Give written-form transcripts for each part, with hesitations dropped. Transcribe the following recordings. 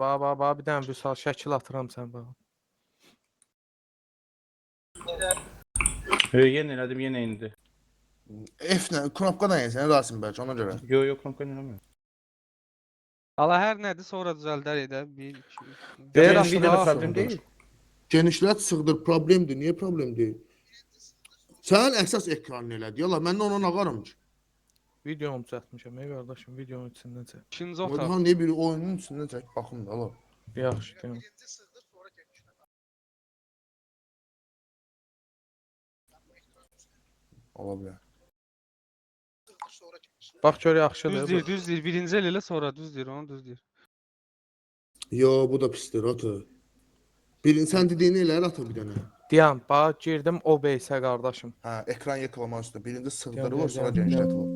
Bax, bir dənə Vüsal şəkil atıram sən bax. Yenə elədim, yenə indi. F-nə, knopkadan yesən, Rasim bəlkə, ona görə. Yo, knopka eləmirəm. Allah hər nədir, sonra düzəldər edə. 1, 2, 3. Ver Videoda aşağı. problem deyil. Genişlət, sığdır, problemdir. Niyə problem deyil? Sənin əsas ekranını elədi. Yola, mən də ona nağarım ki. Videomu çəkmişəm, ey qardaşım, videonun içindən çək. İkinci Orada otaq. ham niyə biri oyunun içindən çək, baxım da, ala. Yaxşı, deyim. Ola bilər. Bax gör yaxşıdır. Düz deyir, düz deyir. Birinci el elə sonra düz deyir, onu düz deyir. Yo, bu da pisdir, atı. Sən dediyini elə, atı bir dənə. Deyəm, bax girdim OBS-ə qardaşım. Hə, ekran yıkılma üstə. Birinci sığdırı Gel, var, sonra gel, genişlət var.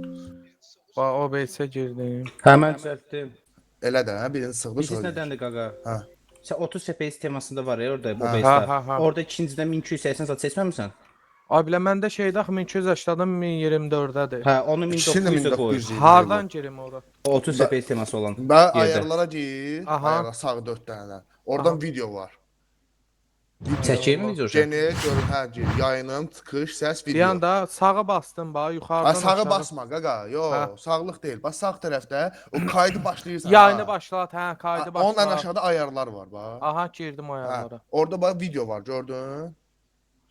Bax OBS-ə girdim. Həmən düzəltdim. Elə də, hə, birinci sığdır, Bilirsiz sonra nədəndir qaqa? Hə. Sən 30 FPS temasında var ya orada bu Ha, base'də. Orada ikincidən 1280 zat seçməmisən? Abilə məndə şeydə 1280-dan 1024-dədir. Hə, onu İkisini də 1900-ə qoy. 1920. Hardan girim ora? O 30 FPS teması olan. Və yerdə. ayarlara gir, Aha. ayarlara sağ 4 dənədən. Oradan video var. Çəkirmi video? Geni, görün, hə, gir. Yayınım, çıxış, səs, video. Deyən də sağa bastım bax, yuxarıdan Ha, sağa aşağı. basma, qaqa. Yo, Hə. sağlıq deyil. Bax, sağ tərəfdə o kaydı başlayırsan. Yayını ha. başlat, hə, kaydı Ondan başlat. aşağıda ayarlar var, bax. Aha, girdim o Hə. ayarlara. Orada bax video var, gördün?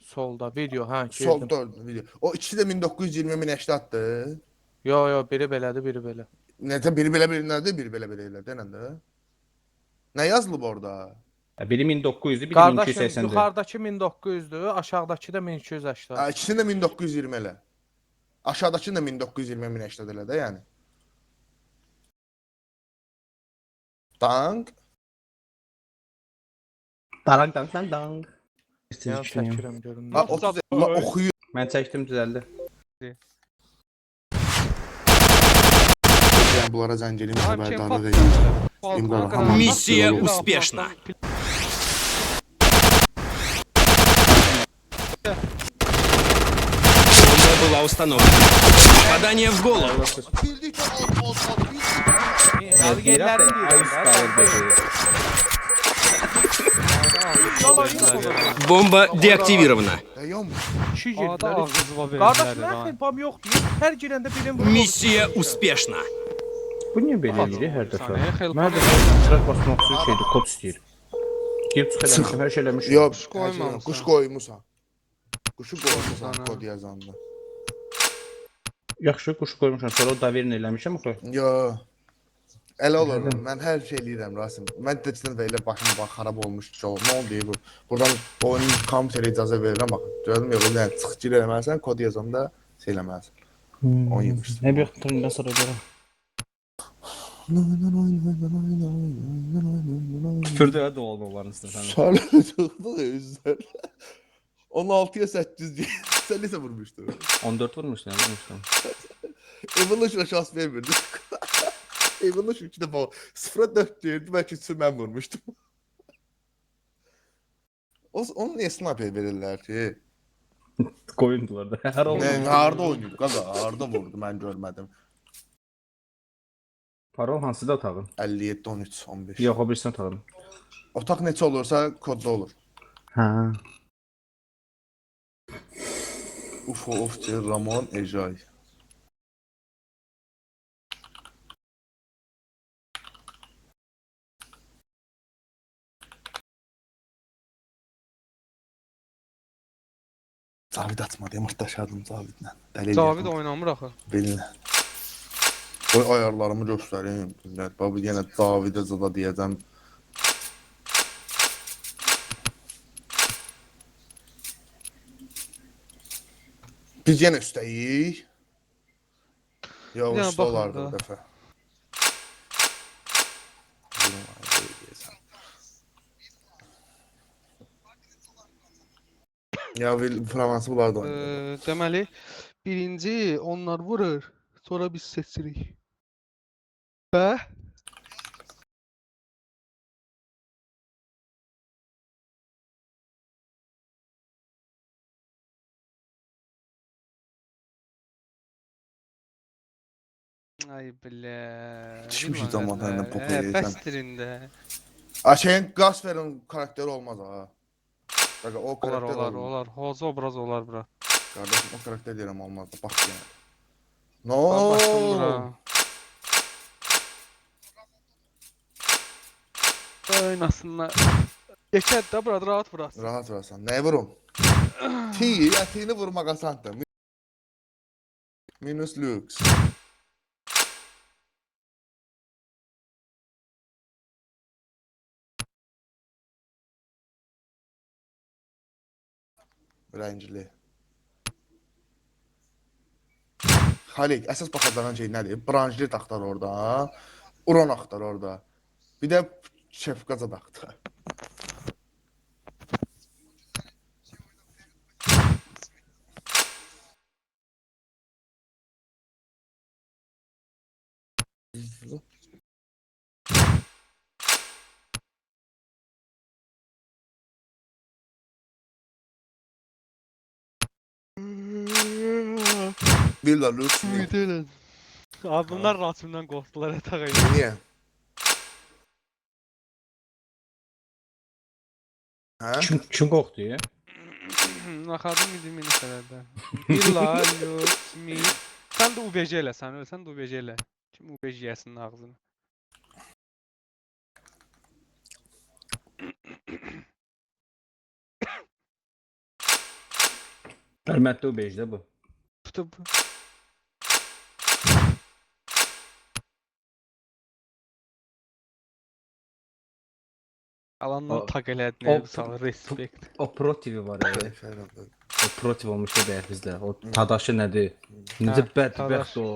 Solda video, hə, girdim. Solda video. O ikisi də 1920 1080-dır. Yo, biri belədir, biri belə. Necə biri belə biri nədir, biri belə belə elə də. Nə yazılıb orada? Biri 1900-dür, biri Qardaşım, 1280-dir. yuxarıdakı 1200-dür, aşağıdakı da 1280. Hə, ikisini də 1920 elə. Aşağıdakını da 1920 1080 elə də, yəni. Dank. Darang dang dang dang. Yəni çəkirəm görün. Ha, 30 oxuyur. Mən çəkdim düzəldi. Yəni bunlara zəng eləyim, Abi, xəbərdarlıq Çempat- edeyim. Balkona Hamı- kadar- Миссия Balkona- успешна. Бомба была установлена. Попадание в голову. Bildik ki, alt, bildik. Navigerlərin Бомба деактивирована. Deyəm. Kişi Ada girdilər. ağzıva Qardaş, verirlər. nə xil pam yoxdur. Hər girəndə birini vurur. Миссия успешна. Bu niyə belə eləyir hər dəfə? Saniyə xeyli Mən də sırat basmaq üçün şeydir, kod istəyir. Girib çıx eləmişəm, hər şey eləmişəm. Yox, Quş qoymamısan. Quş qoymusan. Quşu qoymusan Sana. kod yazanda. Yaxşı, quş qoymuşam, sonra o daverin eləmişəm axı. Yox. Elə olur. Mən hər şey eləyirəm Rasim. Mən də içindən belə başım bax xarab olmuş ki, nə oldu bu? Buradan oyunun kompüterə icazə verirəm bax. Gördüm yox, yəni çıx gir eləməlisən, kod yazanda şey eləməlisən. Oyun yemişdim. Nə bir xəttərindən sonra görəm. Küfürdə də olmalarını istəyirəm. Sarıcıqdı özlər. 16-ya 8 deyil. Sən necə vurmuşdun? 14 vurmuşdun, nə vurmuşdun? Evolution'a şans vermirdi. Evolution 2 dəfə 0-4 deyirdi, bəlkə üçün mən vurmuşdum. Onun niyə sniper verirlər ki? Qoyundular da. Hər oldu. Nə, harda oynayıb? Qaza, harda vurdu, mən görmədim. Parol hansıda otağın? 57, 13, 15. Yox, o birisi otağın. Otaq neçə olursa kodda olur. Hə. Ufo, Ofçer, Ramon, Ejay. Cavid atmadı, yumurtaşardım Cavidlə. Dəli Cavid oynamır axı. Bilinə. Qoy ayarlarımı göstərim. Millət, bax, yenə Cavidə zada deyəcəm. Biz yenə üstəyik. Yox, Bir dənə üstə baxın olardı da. bu dəfə. Ya, Fransa bunlar da oynayır. Deməli, birinci onlar vurur, sonra biz seçirik. Hə? Ay bilə. Düşmüş camaatlarla popa yeyəcəm. Bəstirində. Şeyin Gasper'in karakteri olmaz ha. Bak o Olar, karakter olar, olmaz. olar. Hoca obraz olar bura. Kardeşim o karakter deyirəm olmaz. Bak yani. Ben baxdım No. bura. Oynasınlar. Geçer də burada rahat burası. Rahat rahatsan. Neye vurum? Ətiyini vurmaq asandır. Minus lux. Rəngli. Xalik, əsas baxacağın şey nədir? Branjlit axtar orada. Uran axtar orada. Bir də şefqaza da axtar. Villa lux. Müdürün. Abi bunlar Rasim'den qorxdular yatağa. Niyə? Hə? Kim qorxdu ya? Naxadım idi minisələrdə. Villa, Lux, Mi. Sən də UBC elə, sən ölsən də UBC elə. Kim UBC yəsinin ağzını. Hörmətli o bejdə bu. Tutub. Alandan O- taq elədin, o- sağ respekt. O Pro TV var ya. Fərqli. O Pro TV olmuş da bəyək bizdə. O Tadaşı nədir? Necə bədbəxt o.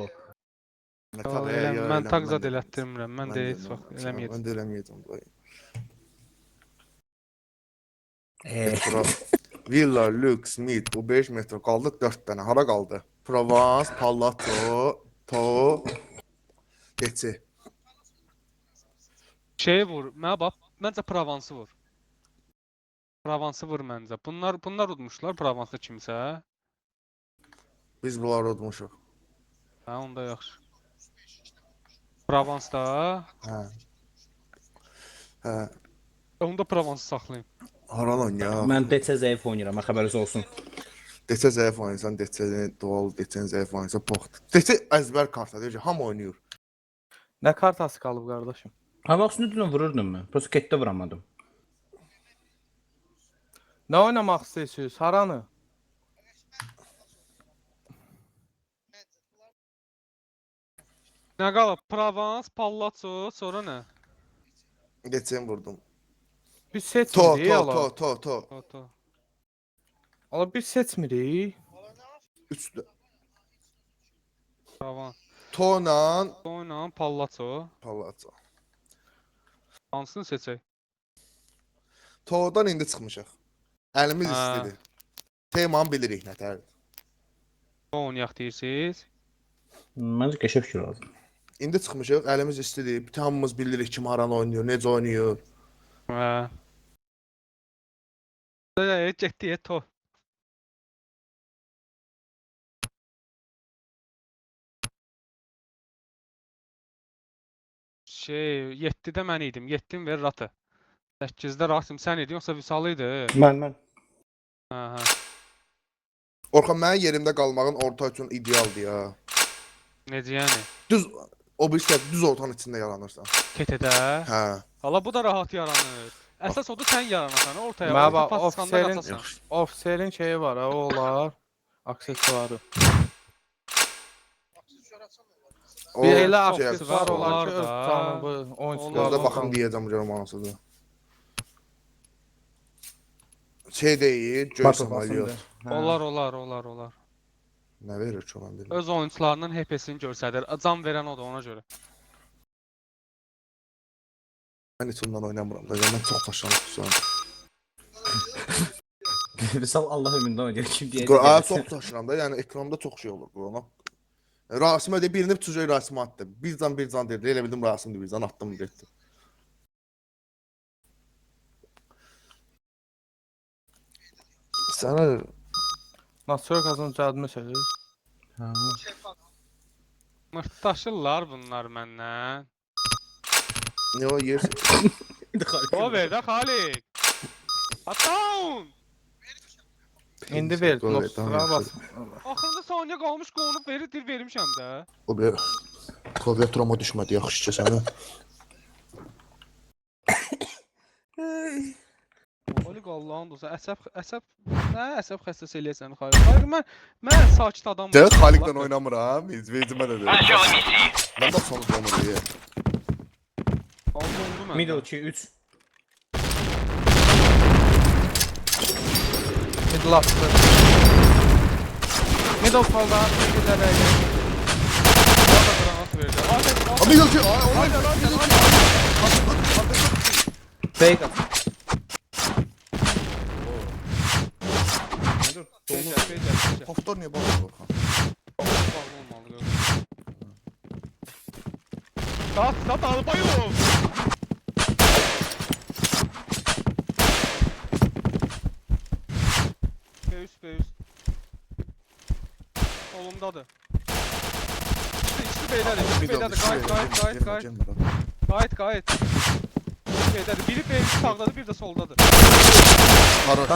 Mən taq zad elətdirmirəm, mən də heç vaxt Mən eləməyəcəm. də eləməyəcəm. Eee. Villa, Lux, Mid, bu 5 metr qaldı 4 dənə. Hara qaldı? Provence, Palazzo, To, Keçi. Şeyi vur, mənə bax, məncə Provansı vur. Provansı vur məncə. Bunlar udmuşlar Provansı kimsə. Biz bunları udmuşuq. Hə, onda yaxşı. Provans da. Hə. Hə. Onda Provansı saxlayın. Haralan ya. Mən DC zəif oynayıram, xəbəriniz olsun. Deçə zəif oynayırsan, deçəni dual, deçəni zəif oynayırsan, poxt. Deçə əzbər kartadır ki, hamı oynayır. Nə kartası qalıb qardaşım? Ha vaxtını dünən vururdum mən. Prosta ketdə vuramadım. Nə oynamaq istəyirsiniz? Haranı? Nə qalıb? Provans, Palazzo, sonra nə? Deçəni vurdum. Biz To, seçmirik to, ala. to, to, to. Oto. Ala biz seçmirik. 3 Provans. To'la Oynan Palazzo. Palazzo. Hansını seçək? To'dan indi çıxmışıq. Əlimiz Hə. istidir. Temanı bilirik nətərdir. O oynayaq deyirsiniz. Məncə qəşəng fikir lazım. İndi çıxmışıq, əlimiz istidir. Bütün hamımız bilirik kim haranı oynayır, necə oynayır. Hə. Getdi, to. Şey, 7-də mən idim. 7-in ver Ratı. 8-də Rasim sən idin, yoxsa Vüsal idi? Mən. Hə, hə. Orxan mənim yerimdə qalmağın orta üçün idealdır ya. Necə yəni? Düz o bir şey düz ortanın içində yaranırsan. KT-də. Hə. Hala bu da rahat yaranır. Əsas odur sən yaranasan, ortaya. Mənə Orta bax, pas çıxanda ofserin- qaçasan. Ofselin şeyi var ha, o olar. Aksesuarı. O Bir elə şey- aksesuar olar olar ki, öz da. tanıbı, Gözdə oyunçulardan baxım deyəcəm görüm hansıdır. Şey deyir, göy samaliyot. Olar. Nə verir ki ona bilmirəm. Öz oyunçularının HP'sini göstərir. Can verən odur ona görə. Mən heç ondan oynamıram da, mən çox daşlanmışam. Vüsal Allah ömründə oynayır. Kim Aa, deyəcək? çox daşıram da, yəni ekranda çox şey olur bu ona. Rasimə də birini tutucu Rasimə atdı. Bir can dedi. Elə bildim Rasimdir, bir can atdım getdi. Sənə Nasıl kazan düzəltmisiniz? Ha. Mırtdaşırlar bunlar məndən. nə o yersin? O ver də Xalik. Ataun! İndi ver. Gol ver, tamam, Nosura yapsın. bas. Axırda saniyə qalmış qonub verir, dir vermişəm də. O bir klaviaturama düşmədi yaxşıca sənə. Xalik Allahın dostu, əsəb xəstəsi eləyəsən Xalik. Xalik mən sakit adamım. Də Xaliklə oynamıram, izvecimə də deyirəm. Mən də sonu olmur deyə. Oldu mən. Middle 2 3. Middle attı. Middle solda. Middle verdi. Orada qranat verdi. Adət, Abi yok ki, Fake at. Haftor niye bakıyor Volkan? Sat Albayov. B1. Solumdadır. İkisi beylədir. Qayıt. Beylədir. Biri B1 sağdadır, biri də soldadır. Karar.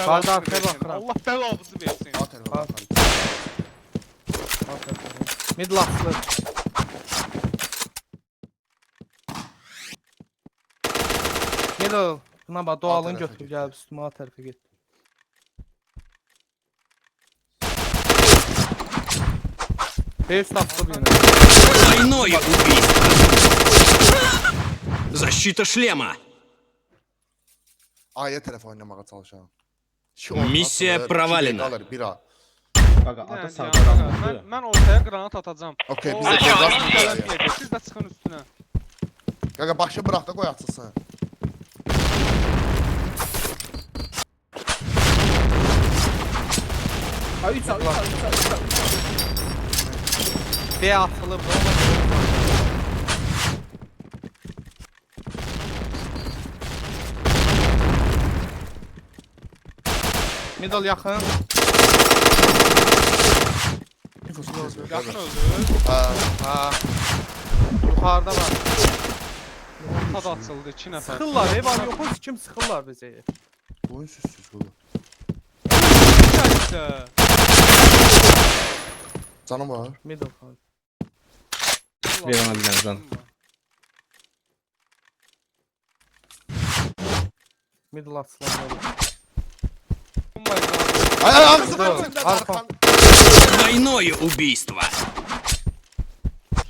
Qaldı arkaya baxıram. Allah bəlanızı versin. Middle attı. Middle. Buna bax, doğalını tərəfə götür, get. gəlib üstümə A tərəfə get. B1 attı bir yana. Двойное убийство. Защита шлема. A'ya tərəf oynamağa çalışıram. Missiya провалена. Qalır, bir A. Qaqa ada Yəni, sağda yəni, qaldı. mən ortaya qranat atacağam. Okey, O, biz də aşağı qranat gələn atacağıq. yerdə, siz də çıxın üstünə. Qaqa başı bırax da qoy açılsın. Ay 3 al. B atılıb. Middle yaxın. Yaxın öldü. Ha. Yuxarıda var. Ortada açıldı 2 nəfər. Sıxırlar, ev var yoxuz kim sıxırlar bizi. Oyun süssüz bu. Gəldi. Canım var. Middle falan. Ver ona bir dənə can. Middle atsılan olur. Ay ağzı Dur, var. arka. Двойное убийство.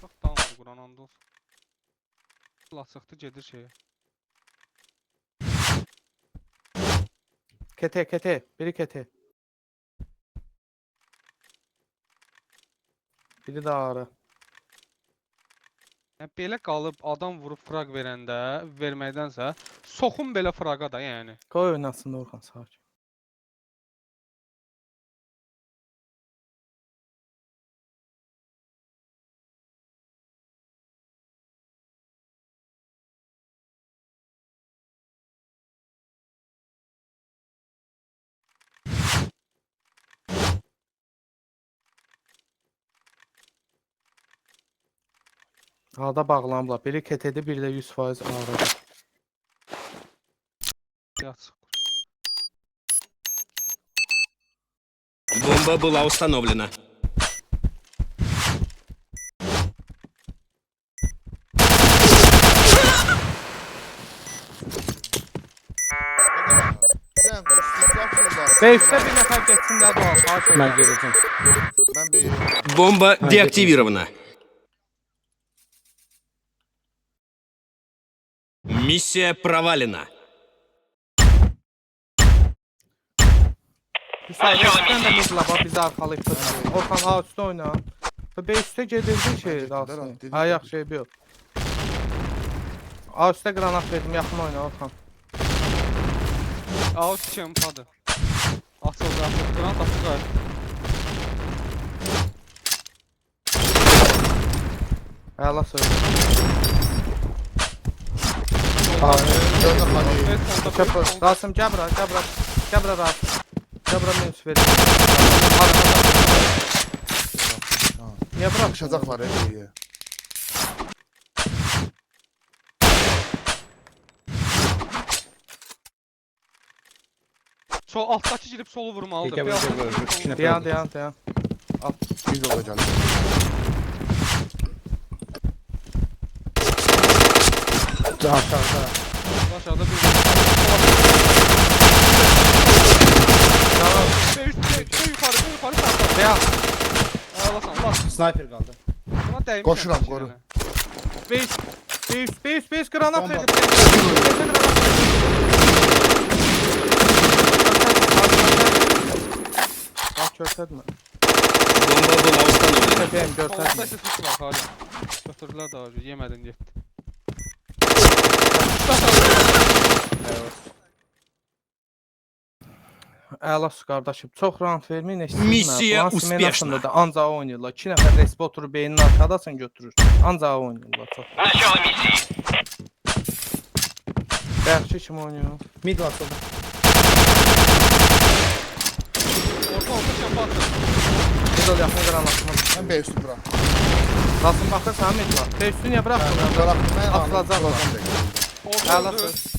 Çox tanıdı Quran and olsun. Allah çıxdı gedir şeyə. Kete. Biri kete. Biri de ağrı. Yəni belə qalıb adam vurub fraq verəndə, verməkdənsə, soxun belə fraqa da yəni. Koy oynasın Orhan sakin. Ağda bağlanıblar. Biri ketedi, biri de 100% ağrıdı. Yatsıq. Бомба была установлена. Sen de instructions var. 5'te bir nefer geçsin de doğal. Mən gedəcəm. Ben bir Бомба деактивирована. Миссия провалена. Hüsayin'den de midla var bizi arkalayıp Orhan A üstü oyna. 5'te gedirdi şey aslında. Ha yaxşı şey yok. A üstə granat verdim, yaxın oyna Orhan. Out çempadı. Açıldı. Qranat açıldı. Əla söz. Rasim Cabra Rasim. Cabra minus verir. Niye bırak? bakışacaklar iyi. sol altdakı girib solu vurmalıdır. Gel, Bir gel, altdakı gel, girib gel. solu İçine Dayan, dayan, dayan. Biz olacağız. Aşağıda. Aşağıda bir Tamam. yukarı sağ. Dayan. Alasan, bak. Sniper kaldı. Buna dəymiş. Qoşuram, qoru. Beys granat Bomba. verdi. Bak körtedme. Бомба была установлена. Tepeyim Solda körtedme. isə suç var, Xali. Götürdülər daha önce, yemədin getdi. Əla su qardaşım. Çox round verməyin. Missiya uspешна. Da ancaq oynayırlar. 2 nəfər resp oturub beynini arxadasan götürür. Ancaq oynayırlar çox. Начало миссии. Yaxşı kim oynayır? Mid var solda. Orta şəfa atır. Middle yaxın qranatımı. Ben B üstü bırak. Qasım baxır sənə mid var. Beysini niyə buraxmırsan? Bırak. Ben Atılacaqlar. Orta Əla öldü. su.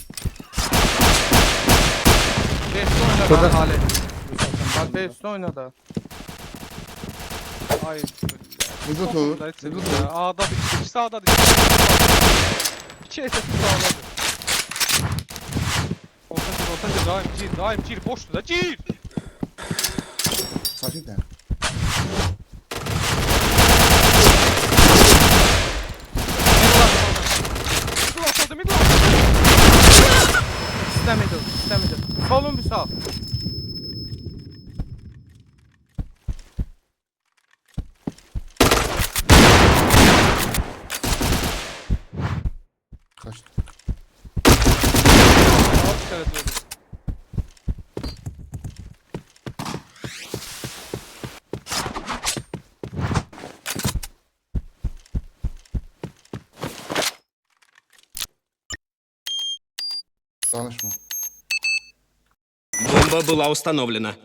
Beysini oyna Burada. da Ali. Bak beysini oyna da. Ay. Bizi tut. Bizi tut. A'da bir kişi sağda bir İki esesi sağladı. Orta gir, daim gir, boştu da gir. Sakin de. Middle atıldı, middle atıldı. İstəmidir. Solun bir sağ. Kaçtı. Alt işaret verdi. Danışma. Бомба была установлена.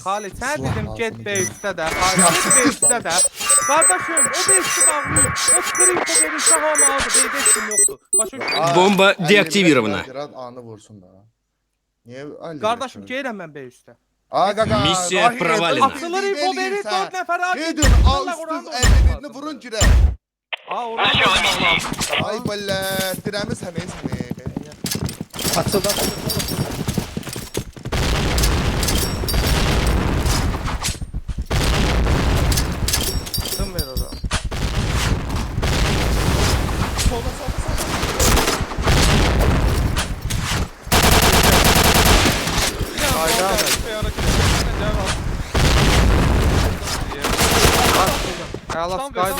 Xalid, sən Silah dedim get lazım B3-də də, Xalid B3-də də. Qardaşım, o B3-ü bağlayıb, o skripto verirsə hamı aldı, B5 kim yoxdur. Başa düşdün? Bomba 55 deaktivirowna. Biraz anı vursun da. Niye? Qardaşım, geyrəm mən B3-də. Ay qaqa. Missiya ay, provalena. Açılır info verir, 4 nəfər Ne aldı. diyorsun? Al üstüz 51'ini vurun girə. Orada Ay belə, dirəmiz həmin səni. Açıldı. Kim ver orada? Hayda. Əla Tam Skydon.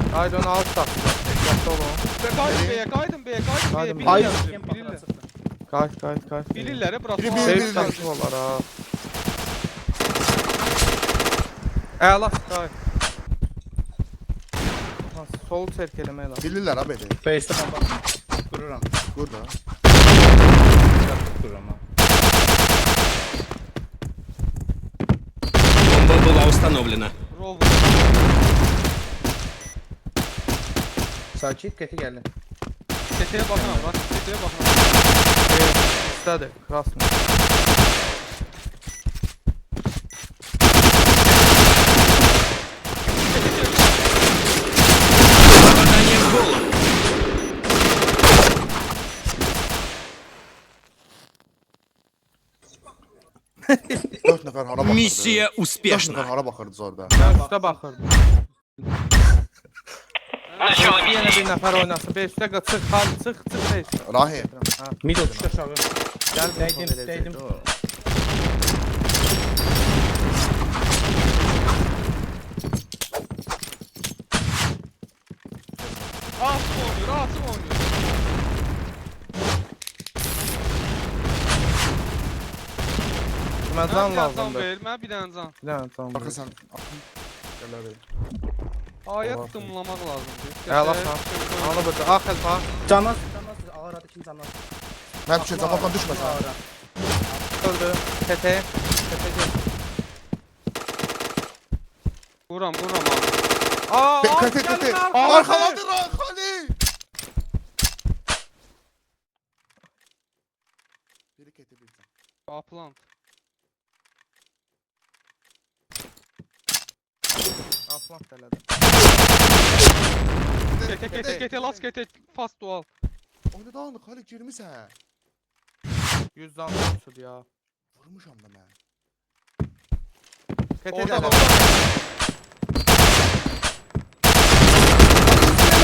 Skydon alt da. Ehtiyatlı olun. Qaydım B'ye. Qaydım Bilirlər. Qayıt. Bilirlər, bura. Biri Seyf bil. tanışı olar ha. Əla Sky. Sol çerk eləmək lazım. Bilirlər ha bedi. Base'de bomba. Kururam. Burada. Kururam ha. Бомба была установлена. Rol Sakit keti geldi. Ketəyə baxıram, Rast. Ketəyə baxıram. İstədi. Krasnı. Попадание в голову. Dört nəfər hara baxırdı? Миссия 4 nəfər успешна. hara baxırdınız orada? Mən üstə baxırdım. Начало Yenə миссии. bir nəfər oynasın. B3-də çıx, Xalid, çıx, B3. Rahim. Ha, Mid uçtu aşağı. gəl bir Değdim, info verəcək. değdim. Atım oynuyor. Mən can lazımdır. Mənə bir dənə can. Bir dənə can. Bakın sen. Gel hadi. Ayət dımlamaq lazımdır. Əla sən. Anı burada. Axel bax. Canaz. Ağır adı kim canaz? Ben düşeceğim. Bakalım düşme sen. Ağır. Öldü. Tete. Tete gel. Vuram abi. Aa, Kete geldi kete. arkadan. Arkaladı Khali. Biri kete bir can. Upland. Aplan elədi. Kete las kete fast dual. Oyunu da aldı Khali girmişsən. 100 can olsun ya. Vurmuşam da mən. Kete Orada də. orada.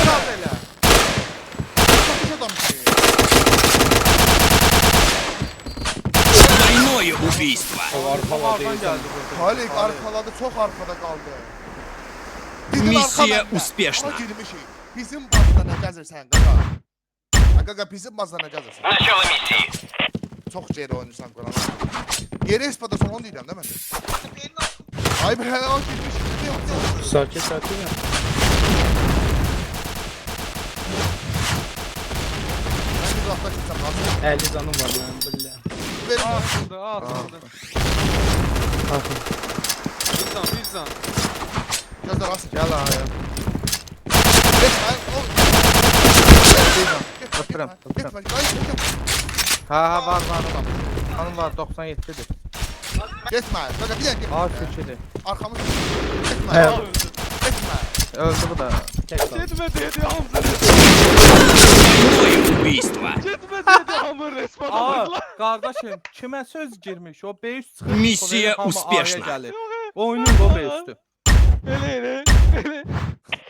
Biraz elə. Çok adam ki. Двойное убийство. Arkadan geldi burada. Khali arkaladı, çok arkada kaldı. Missiya arkadan uspешна. Ona girmişik. Bizim bazda nə gəzirsən qaqa? Qaqa bizim bazda nə gəzirsən? Начало миссии. Çox geri oynuyorsan Qurana. Yeri espada son 10 deyirəm də mən. Ay be, o girmiş. Ne yaptın? Sakin sakin ya. Ben bir uzakta gitsem lazım. 50 canım var lan billah. Verin bana. Atıldı. Bakın. Bir zan. Gözler asın. Gel aya. Geçme. Öpürəm, öpürəm. Geçme. Geçme. Ha var. Hanım var 97'dir. Geçme. Qaqa bir dakika. A köçüdür. Arkamız. Geçme. Evet. Geçme. Öldü bu da. Tek sağ. Gitme dedi Hamza. Двойное убийство. Gitme dedi Hamza resmen. Aa, qardaşım, kimə söz girmiş? O B3 çıxır. Missiya hamı uspешна. A'ya gəlir. Oyunun o B3'dür. Hele.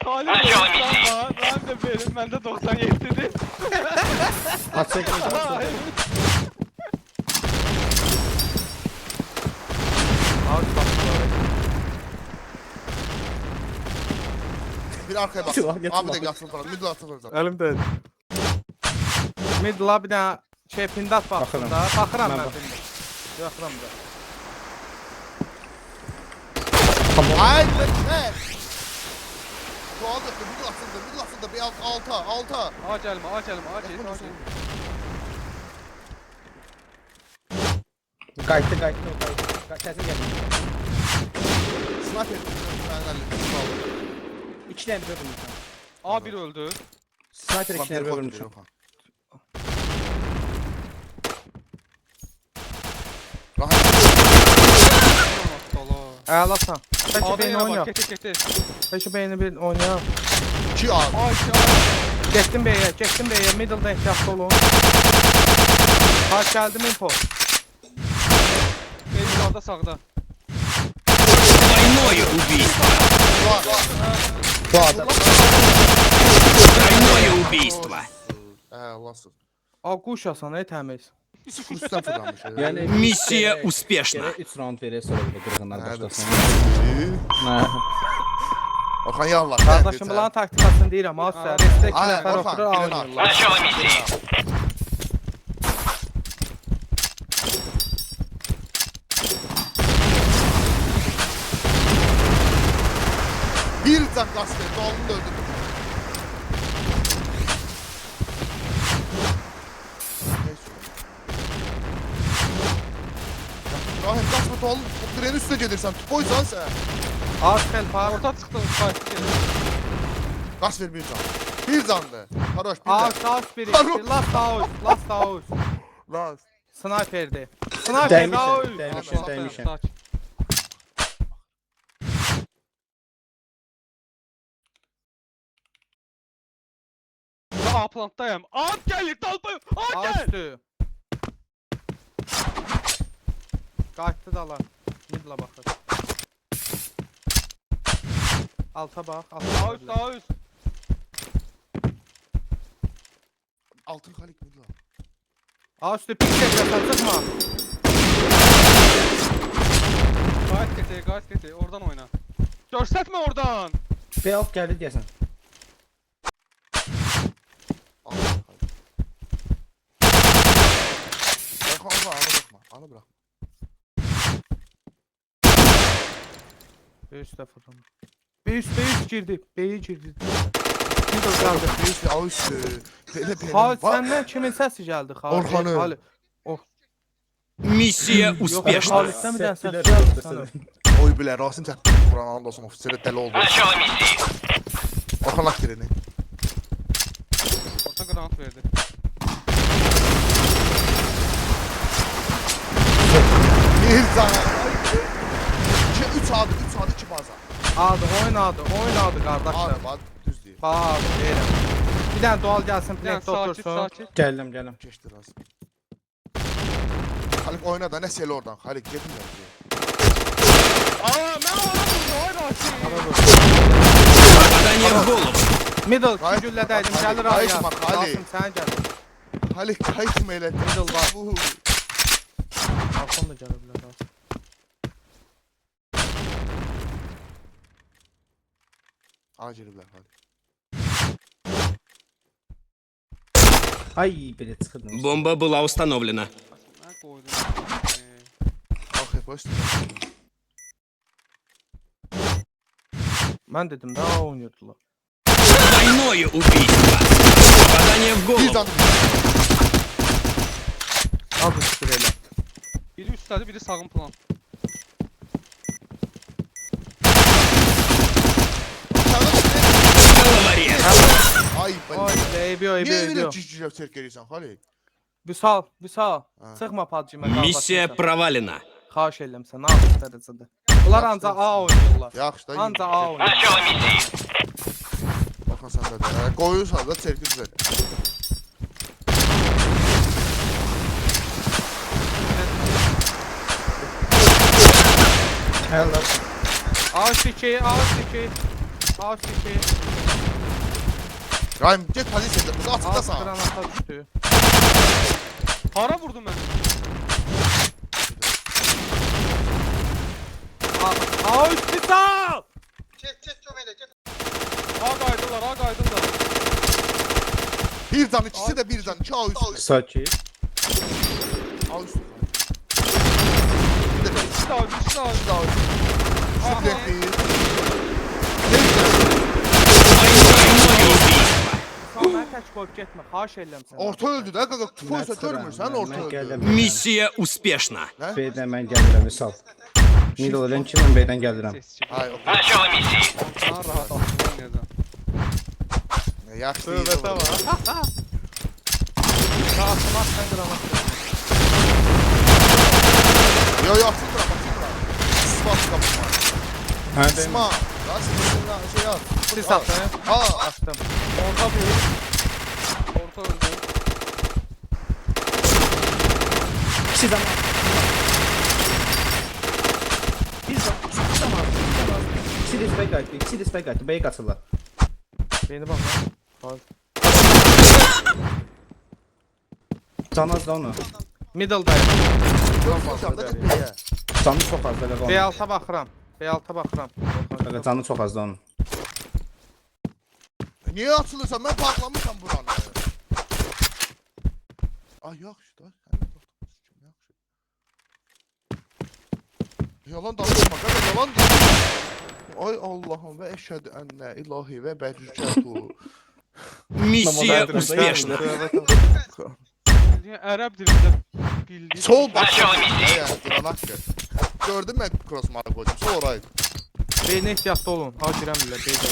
Halim Начало 90 миссии. var. Ben de benim. Ben de 97'dir. Açık mı? Ağaç baxıyor. Bir arkaya bak. Silah getir Abi de bakayım. yatsın falan. Middle atsın falan. Əlimdə. Midla bir dənə şey pindat baxsın Baxıram. da. Baxıram Mən mən. bax- Baxıram da. Ay be. Doğal yaptı. Middle atsın da. Bir alta. Ağa gelme. Qayıtdı o qayıtdı. Təzə gəldi. Sniper. Ben hallettim. 2 dənə bir vurmuşam. A1 öldü. Sniper 2 Ulan dənə bir bir kod vurmuşam. veriyor, Rahat. Əlasan. Peki A'da beyni yine var. oynayaq. Kete. Peki beyni bir oynayaq. 2 A. Getdim B'yə. Middle'da ehtiyatlı olun. Haç gəldim info. Benim sağda sağda. Двойное убийство. Bu adam. Двойное убийство. Allahsın. A quşasan təmiz. Sıfır üstten fırlanmış. Yəni Missiya uspешна. Gərək 3 round verək sonra bir də qırğınlar Evet. başlasın. Ee, Hə. Orhan yallah. Qardaşım bulan taktikasını deyirəm. Az səhər. Restə 2 Aynen, nəfər Orhan, oturur birini oynayırlar. Начало миссии. Bir can gaz verdi. Oğlunu da öldürdü. Rahim kaçma oğlum. O trenin üstüne gelirsen. Koysan sen. Az xel par. Orta çıktı. Fight. Gaz ver bir can. Bir candı. Haroş bir Az can. az biri. Last house. Last. Sniper'di. Sniper house. Dəymişəm. Saç. A planttayım. At geldik dalpayım. At gel. Açdı. Qayıtdı da lan. Midla baxır. Alta bax. Sağ üst sağ üst. Altın Halik Midla. A üstü pikçək çıxma. Gayet kete. Oradan oyna. Gösterme oradan. B alt gəldi deyəsən. Altın Halik. Bırakma anı bırakma. Anı bırakma. B üstə fırlanır. B girdi. B'yi girdi. Middle gəldi. Neyse al üstü. Böyle böyle. Xalit səndən kimin səsi gəldi Xalit? Orxanın. Xalit. Миссия Yox, успешна. Xalitdən bir dənə səs gəldi. Oy bilər, Rasim çəkdi. Quran Allah olsun, ofiseri dəli oldu. Orxan aktirini. Orta granat verdi. Bir zana. 3 adı, 3 adı 2 baza. Adı, oynadı qardaşlar. Adı, bax, düz deyir. Bax, deyirəm. Bir dənə dual gəlsin, Yani plekdə sakit otursun. sakit. Gəldim. Keçdi Rasim. Xalik oyna da, nə sel oradan. Xalik, getmir. Aa, mən ona vurdum, ay Rasim. Попадание в голову. Middle, Hayır, 2 güllə dəydim, hayır, gəlir hayır, aya. bak, hayır. Rasim, sən gəl. Xalik, qayıtma elə. Middle var. Bu. Arxam da gələ bilər, Rasim. Ağa giriblər, Xalik. Ay, belə çıxırdım. Бомба была установлена. Mən qoydum. Bax, hep hoş. Mən dedim də, A oynayırdılar. Двойное убийство. Попадание в Bir голову. can. Az üstür elə. Biri üstədir, biri sağın plan. Головорез. Ay, Oy, eybiyo, Niye öyle eybiyo. cücücüler terk ediyorsun Xalik? Vüsal. Ha. Çıxma PUBG-mə. Mиссия провалена. Xahiş edirəm sən, namus dərəcədə. Bunlar ancaq A oynayırlar. Yaxşı da. Ancaq A oynayırlar. Baxın sən də. Qoyursan da terk edəcək. Hello. A2, A2. A2. Rahim get pozisiyada. Biz A açıqdasan. granata düşdü. Hara vurdum mən? A üstü sal! A qaydılar, A qaydılar. Bir can, ikisi de bir can. 2 A üstü. Sakit. A üstü. İkisi de A, ikisi de A. Bir daha üstü. Sürekli. Двойное убийство. Sal, mən tək qoyub getmə, xahiş edirəm sən. Orta öldü də qaqa. Tufoysa görmürsən orta öldü. Миссия успешна. B-dən mən gəlirəm, misal. Middle olan ki, mən B-dən gəlirəm. Sesçi. Hay, okey. Начало миссии. Ortadan rahat oynayacağım. Yaxşı deyil. Tövbətə var. Rahatlamaz sən qramat. Yo yo açıl bura, açıl bura. Svat kapıma. Hə, İsma. Rasim şey at. Siz atın. Aa, Açdım. Orta bir. Orta öldü. İki zaman. Bir zaman. İkisi de spike qayıtdı, ikisi de spike qayıtdı. B-yə qaçırlar. Beni bak lan. Canaz da onu. Middle'dayım. yoxsan da get B'yə. Canı çox az da onu. B6'a baxıram. B6'a baxıram. Qaqa, canı çox az da onun. Niyə açılırsan? Mən bağlamışam buranı. Ay yaxşı da. Yaxşı. Yalan danışma, qaqa yalan danışma. Ay Allahım və əşhədü ənlə ilahi və bərrükətu. Mиссия успешна. Bildiğin Ərəb dilində bildiğin. Sol baş. Yəni qıranak gör. Gördün mən crossmarı qoydum. Sol oraydı. B-nə ehtiyatlı olun. Ha girəmirlər. B-də.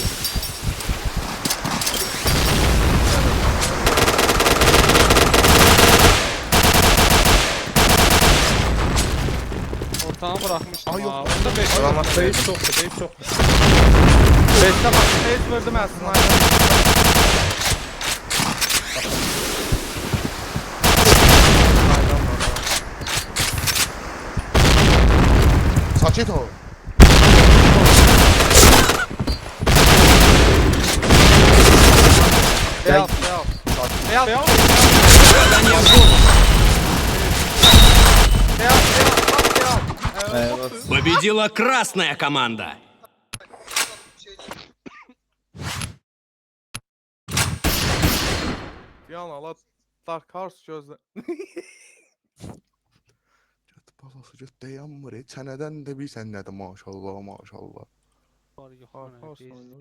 Ortağını bırakmıştım. Ay, yok. ha. Onda 5 Qramat Beyz çoxdur, beyz çoxdur. 5'də bax. Beyz vurdum əslində. Aynen. Sakit ol. Beyaz, beyaz. Beyaz, beyaz. Попадание в голову. Beyaz, beyaz. Bak, beyaz. Evet. Победила красная команда. Yan ala Dark Horse gözlə. Get balası get dayanmır. Çənədən də bilsən nədir maşallah maşallah. var, yox, Dark ona Horse biz- oynuyor.